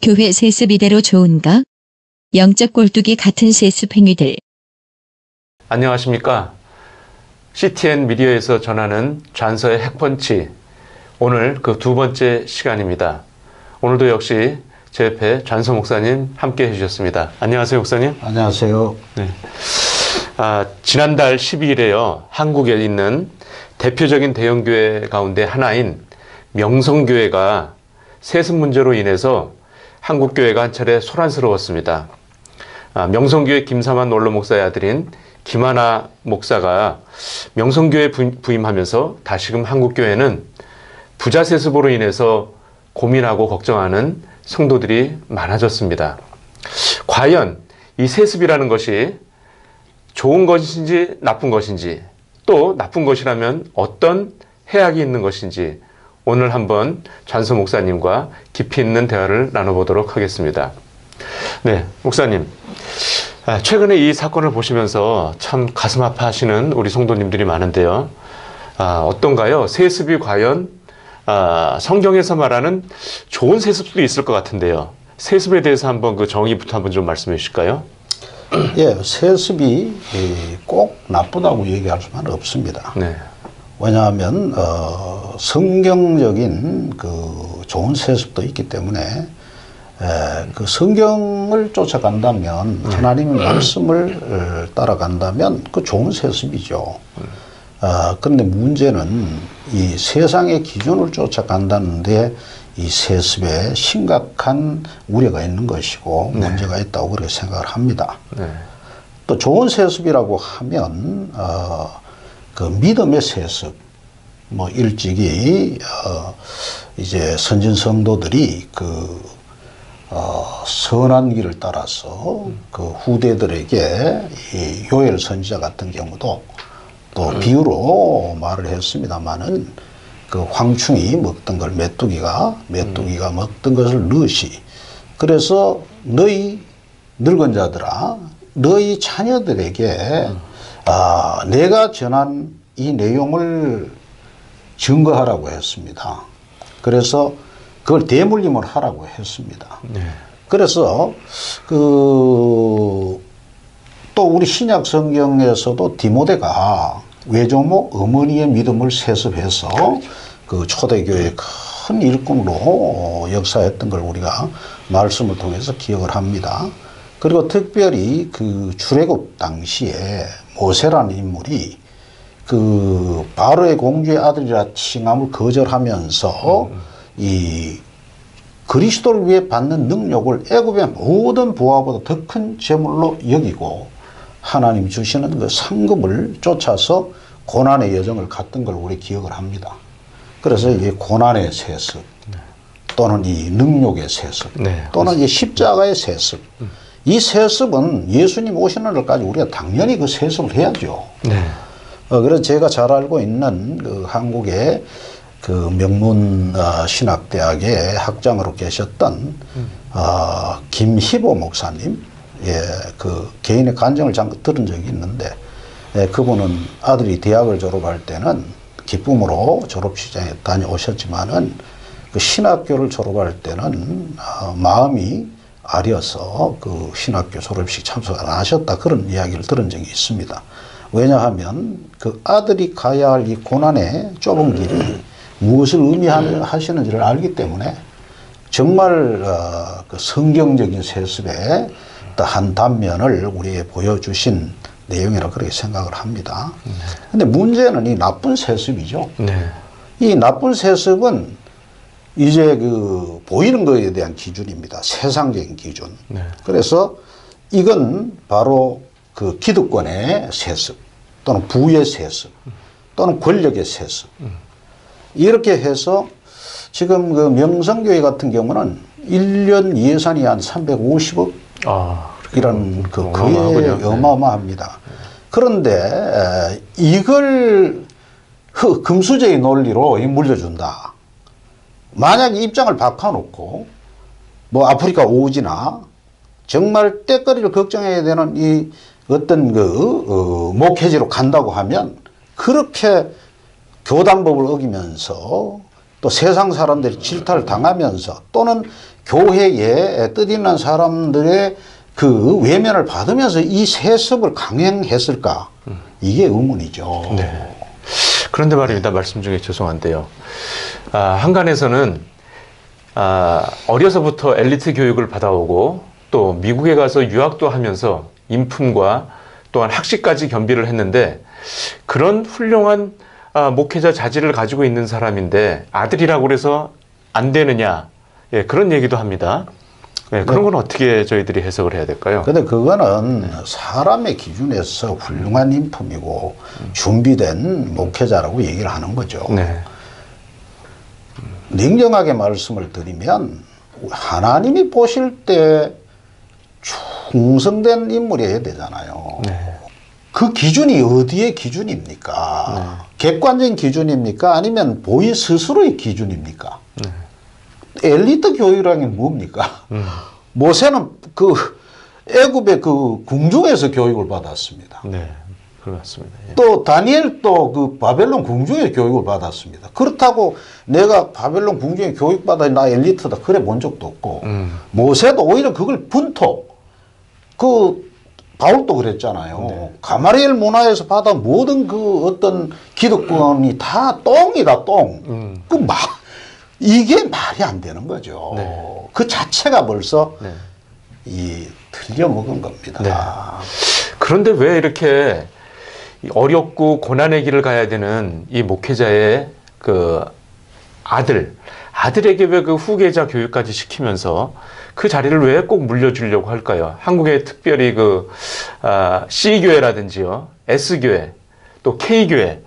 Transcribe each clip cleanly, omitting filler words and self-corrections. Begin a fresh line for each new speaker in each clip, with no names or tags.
교회 세습 이대로 좋은가? 영적 꼴뚜기 같은 세습 행위들.
안녕하십니까. CTN 미디어에서 전하는 좌서의 핵펀치. 오늘 그 두 번째 시간입니다. 오늘도 역시 제 옆에 좌서 목사님 함께 해주셨습니다. 안녕하세요, 목사님.
안녕하세요.
네. 지난달 12일에요. 한국에 있는 대표적인 대형교회 가운데 하나인 명성교회가 세습 문제로 인해서 한국교회가 한 차례 소란스러웠습니다. 명성교회 김사만 원로 목사의 아들인 김하나 목사가 명성교회 부임하면서 다시금 한국교회는 부자 세습으로 인해서 고민하고 걱정하는 성도들이 많아졌습니다. 과연 이 세습이라는 것이 좋은 것인지 나쁜 것인지, 또 나쁜 것이라면 어떤 해악이 있는 것인지 오늘 한번 좌서 목사님과 깊이 있는 대화를 나눠보도록 하겠습니다. 네, 목사님. 최근에 이 사건을 보시면서 참 가슴 아파하시는 우리 성도님들이 많은데요. 어떤가요? 세습이 과연 성경에서 말하는 좋은 세습도 있을 것 같은데요. 세습에 대해서 한번 그 정의부터 한번 좀 말씀해 주실까요?
예, 세습이 꼭 나쁘다고 얘기할 수는 없습니다.
네.
왜냐하면 성경적인 그 좋은 세습도 있기 때문에 그 성경을 쫓아간다면, 하나님의 말씀을 따라간다면 그 좋은 세습이죠. 그런데 문제는 이 세상의 기준을 쫓아간다는데 이 세습에 심각한 우려가 있는 것이고, 네, 문제가 있다고 그렇게 생각을 합니다. 네. 또 좋은 세습이라고 하면 그 믿음의 세습, 뭐 일찍이 이제 선진 성도들이 그 선한 길을 따라서 그 후대들에게 이 요엘 선지자 같은 경우도 또 비유로 말을 했습니다마는 그 황충이 먹던 걸 메뚜기가 먹던 것을 넣으시. 그래서 너희 늙은 자들아, 너희 자녀들에게 내가 전한 이 내용을 증거하라고 했습니다. 그래서 그걸 대물림을 하라고 했습니다. 네. 그래서 또 우리 신약 성경에서도 디모데가 외조모 어머니의 믿음을 세습해서 그 초대교회의 큰 일꾼으로 역사했던 걸 우리가 말씀을 통해서 기억을 합니다. 그리고 특별히 그 출애굽 당시에 모세라는 인물이 그 바로의 공주의 아들이라 칭함을 거절하면서 이 그리스도를 위해 받는 능력을 애굽의 모든 부하보다 더 큰 재물로 여기고 하나님 주시는 그 상급을 쫓아서 고난의 여정을 갔던 걸 우리 기억을 합니다. 그래서 이게 고난의 세습, 또는 이 능력의 세습, 네, 또는 이 십자가의 세습, 이 세습은 예수님 오시는 날까지 우리가 당연히 그 세습을 해야죠. 네. 그래서 제가 잘 알고 있는 그 한국의 그 명문 신학대학의 학장으로 계셨던 김희보 목사님, 예, 그 개인의 간증을 잠깐 들은 적이 있는데, 예, 그분은 아들이 대학을 졸업할 때는 기쁨으로 졸업식장에 다녀오셨지만은 그 신학교를 졸업할 때는 마음이 아려서 그 신학교 졸업식 참석 안 하셨다, 그런 이야기를 들은 적이 있습니다. 왜냐하면 그 아들이 가야 할 이 고난의 좁은 길이 무엇을 의미하시는지를 알기 때문에 정말 그 성경적인 세습의 한 단면을 우리에게 보여주신 내용이라 그렇게 생각을 합니다. 근데 문제는 이 나쁜 세습이죠. 네. 이 나쁜 세습은 이제 그 보이는 것에 대한 기준입니다. 세상적인 기준. 네. 그래서 이건 바로 그 기득권의 세습, 또는 부의 세습, 또는 권력의 세습. 이렇게 해서 지금 그 명성교회 같은 경우는 1년 예산이 한 350억 이런 그 거의 어마어마합니다. 그런데 이걸 금수저의 논리로 물려준다. 만약 입장을 바꿔놓고 뭐 아프리카 오지나 정말 때거리를 걱정해야 되는 이 어떤 그 목회지로 간다고 하면 그렇게 교단법을 어기면서 또 세상 사람들이 질타를 당하면서 또는 교회에 뜻 있는 사람들의 그 외면을 받으면서 이 세습을 강행했을까? 이게 의문이죠.
네. 그런데 말입니다. 말씀 중에 죄송한데요. 한간에서는 어려서부터 엘리트 교육을 받아오고 또 미국에 가서 유학도 하면서 인품과 또한 학식까지 겸비를 했는데 그런 훌륭한 목회자 자질을 가지고 있는 사람인데 아들이라고 그래서 안 되느냐, 예, 그런 얘기도 합니다. 네, 그런 건 어떻게 저희들이 해석을 해야 될까요?
근데 그거는 사람의 기준에서 훌륭한 인품이고 준비된 목회자라고 얘기를 하는 거죠.
네.
냉정하게 말씀을 드리면 하나님이 보실 때 충성된 인물이어야 되잖아요.
네.
그 기준이 어디의 기준입니까? 객관적인 기준입니까? 아니면 본인 스스로의 기준입니까? 엘리트 교육이라는 게 뭡니까? 모세는 그 애굽의 그 궁중에서 교육을 받았습니다.
네, 그렇습니다. 예.
또 다니엘도 그 바벨론 궁중에 교육을 받았습니다. 그렇다고 내가 바벨론 궁중에 교육받아 나 엘리트다 그래 본 적도 없고 모세도 오히려 그걸 분토 그 바울도 그랬잖아요.
네.
가마리엘 문화에서 받아 모든 그 어떤 기득권이 다 똥이다 똥. 이게 말이 안 되는 거죠.
네.
그 자체가 벌써
네.
이 틀려먹은 겁니다.
네. 그런데 왜 이렇게 어렵고 고난의 길을 가야 되는 이 목회자의 그 아들에게 왜 그 후계자 교육까지 시키면서 그 자리를 왜 꼭 물려주려고 할까요? 한국에 특별히 그 C교회라든지요, S교회, 또 K교회,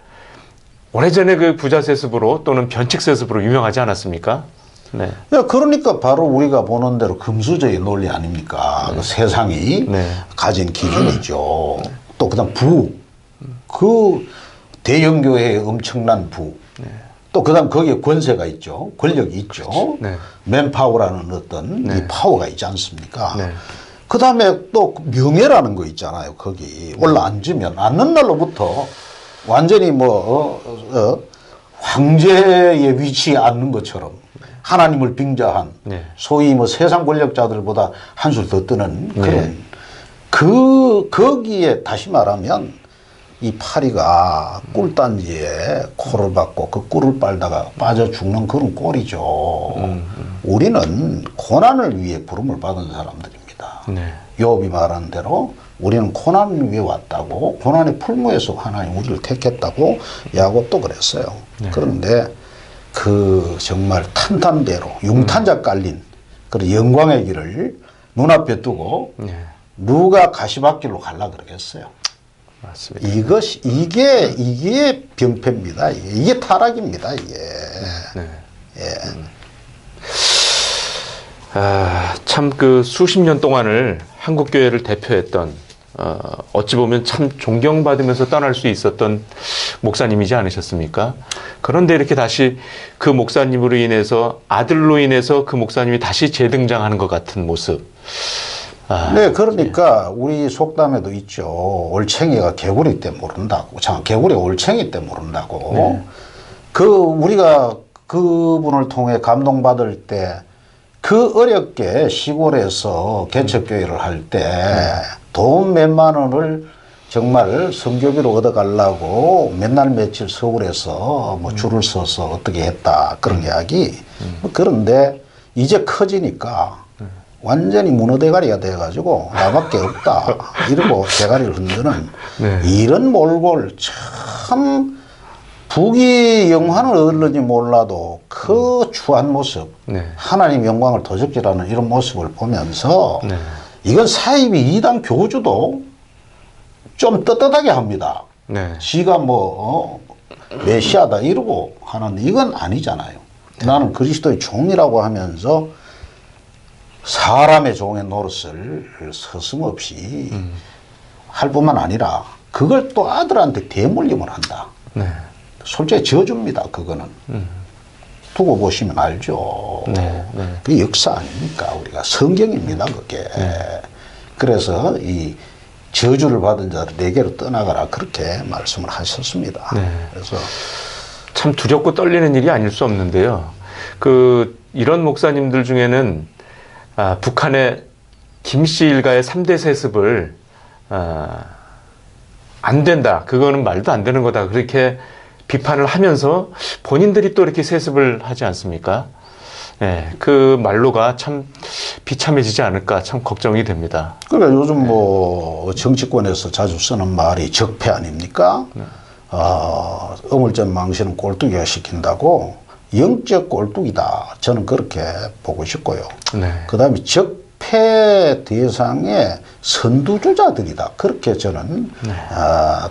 오래전에 그 부자 세습으로 또는 변칙 세습으로 유명하지 않았습니까? 네.
그러니까 바로 우리가 보는 대로 금수저의 논리 아닙니까? 그 세상이
네.
가진 기준이죠. 또 그다음 그 대형교회의 엄청난 또 그다음 거기에 권세가 있죠. 권력이 있죠.
네.
맨파워라는 어떤 이 파워가 있지 않습니까?
네.
그다음에 또 명예라는 거 있잖아요. 거기 올라앉으면 앉는 날로부터 완전히 황제의 위치에 앉는 것처럼 하나님을 빙자한
네.
소위 세상 권력자들보다 한술 더 뜨는 그런 거기에 다시 말하면 이 파리가 꿀단지에 코를 박고 그 꿀을 빨다가 빠져 죽는 그런 꼴이죠. 우리는 고난을 위해 부름을 받은 사람들입니다.
네.
욥이 말한 대로 우리는 고난을 위해 왔다고 고난의 풀무에서 하나님 우리를 택했다고 야곱도 그랬어요.
네.
그런데 그 정말 탄탄대로 융탄자 깔린 그런 영광의 길을 눈앞에 두고
네.
누가 가시밭길로 가려 그러겠어요.
맞습니다.
이게 병폐입니다. 이게 타락입니다. 이게.
네.
예.
참 그 수십 년 동안을 한국 교회를 대표했던 어찌 보면 참 존경받으면서 떠날 수 있었던 목사님이지 않으셨습니까? 그런데 이렇게 다시 그 목사님으로 인해서 아들로 인해서 그 목사님이 다시 재등장하는 것 같은 모습.
네, 그러니까 우리 속담에도 있죠. 올챙이가 개구리 때 모른다고. 개구리 올챙이 때 모른다고.
네.
우리가 그분을 통해 감동받을 때 그 어렵게 시골에서 개척교회를 할 때 돈 몇만 원을 정말 성교비로 얻어가려고 맨날 며칠 서울에서 줄을 서서 어떻게 했다 그런 이야기. 그런데 이제 커지니까 완전히 문어대가리가 돼가지고 나밖에 없다 이러고 대가리를 흔드는 이런 몰골 참 부귀영화는 얻을지 몰라도 그 추한 모습 하나님 영광을 도적질하는 이런 모습을 보면서 이건 사이비 이단 교주도 좀 떳떳하게 합니다. 지가 메시아다 이러고 하는데 이건 아니잖아요. 나는 그리스도의 종이라고 하면서 사람의 종의 노릇을 서슴없이 할 뿐만 아니라 그걸 또 아들한테 대물림을 한다. 솔직히 저주입니다. 그거는. 두고 보시면 알죠. 그 역사 아닙니까? 우리가 성경입니다. 그게. 그래서 이 저주를 받은 자를 내게로 떠나가라 그렇게 말씀을 하셨습니다. 그래서
참 두렵고 떨리는 일이 아닐 수 없는데요. 이런 목사님들 중에는 북한의 김씨 일가의 3대 세습을 안 된다. 그거는 말도 안 되는 거다. 그렇게 비판을 하면서 본인들이 또 이렇게 세습을 하지 않습니까? 네, 그 말로가 참 비참해지지 않을까 참 걱정이 됩니다.
그러니까 요즘 뭐 정치권에서 자주 쓰는 말이 적폐 아닙니까? 어물전 망신은 꼴뚜기가 시킨다고 영적 꼴뚜기다. 저는 그렇게 보고 싶고요.
네.
그 다음에 적폐 대상의 선두주자들이다. 그렇게 저는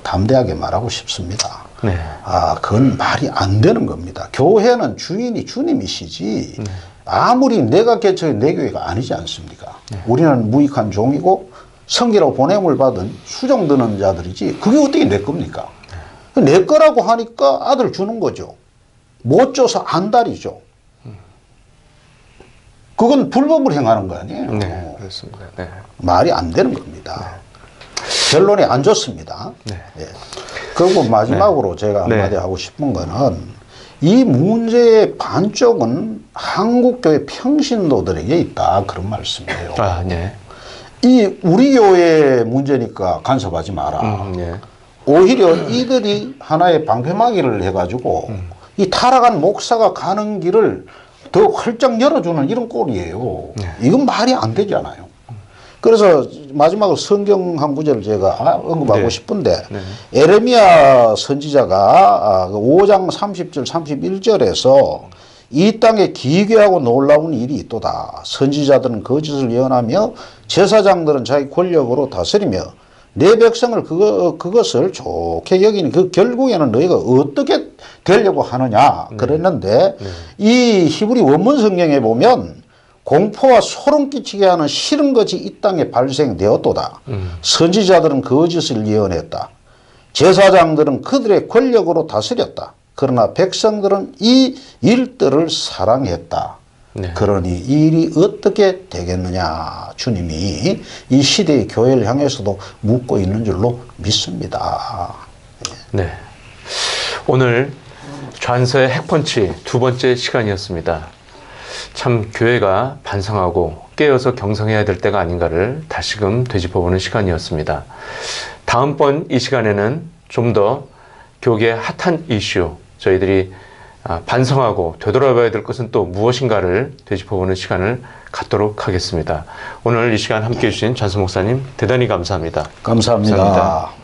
담대하게 말하고 싶습니다.
네.
그건 말이 안 되는 겁니다. 교회는 주인이 주님이시지 아무리 내가 개척한 내 교회가 아니지 않습니까? 우리는 무익한 종이고 성기라고 보냄을 받은 수종 드는 자들이지 그게 어떻게 내 겁니까? 내 거라고 하니까 아들 주는 거죠. 못 줘서 안달이죠. 그건 불법을 행하는 거 아니에요?
네, 그렇습니다. 네.
말이 안 되는 겁니다. 결론이 안 좋습니다.
네.
예. 그리고 마지막으로 제가 한마디 하고 싶은 거는 이 문제의 반쪽은 한국교회 평신도들에게 있다. 그런 말씀이에요.
네.
이 우리 교회 문제니까 간섭하지 마라.
네.
오히려 이들이 하나의 방패막이를 해가지고 이 타락한 목사가 가는 길을 더 활짝 열어주는 이런 꼴이에요. 이건 말이 안 되잖아요. 그래서 마지막으로 성경 한 구절을 제가 언급하고 싶은데 에레미야 선지자가 5장 30절 31절에서 이 땅에 기괴하고 놀라운 일이 있도다. 선지자들은 거짓을 예언하며 제사장들은 자기 권력으로 다스리며 내 백성을 그것을 좋게 여기니 그 결국에는 너희가 어떻게 되려고 하느냐 그랬는데 이 히브리 원문 성경에 보면 공포와 소름 끼치게 하는 싫은 것이 이 땅에 발생되었도다. 선지자들은 거짓을 예언했다. 제사장들은 그들의 권력으로 다스렸다. 그러나 백성들은 이 일들을 사랑했다.
네.
그러니 이 일이 어떻게 되겠느냐 주님이 이 시대의 교회를 향해서도 묻고 있는 줄로 믿습니다.
네. 오늘 좌안서의 핵펀치 두 번째 시간이었습니다. 참 교회가 반성하고 깨어서 경성해야 될 때가 아닌가를 다시금 되짚어보는 시간이었습니다. 다음번 이 시간에는 좀 더 교계의 핫한 이슈, 저희들이 반성하고 되돌아봐야 될 것은 또 무엇인가를 되짚어보는 시간을 갖도록 하겠습니다. 오늘 이 시간 함께해 주신 전수 목사님 대단히 감사합니다.
감사합니다.
감사합니다.